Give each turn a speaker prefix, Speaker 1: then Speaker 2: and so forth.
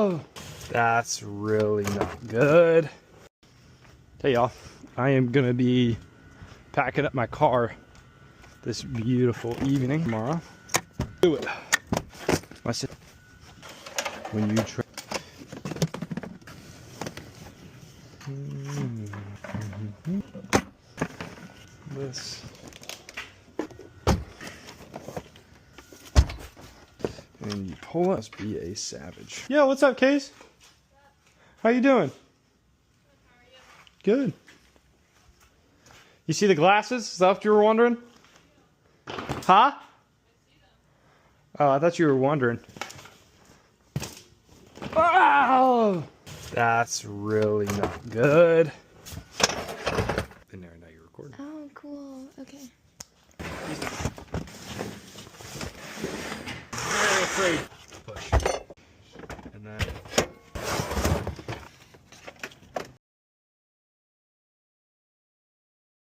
Speaker 1: Oh, that's really not good. Hey y'all, I am gonna be packing up my car this beautiful evening tomorrow. Do it. When you try. This. And you pull it. Must be a savage. Yo, what's up, Case? How you doing? Good. You see the glasses? Is that what you were wondering? Huh? Oh, I thought you were wondering. Oh! That's really not good. In there, now you're recording.
Speaker 2: Oh, cool. Okay.
Speaker 1: Very afraid.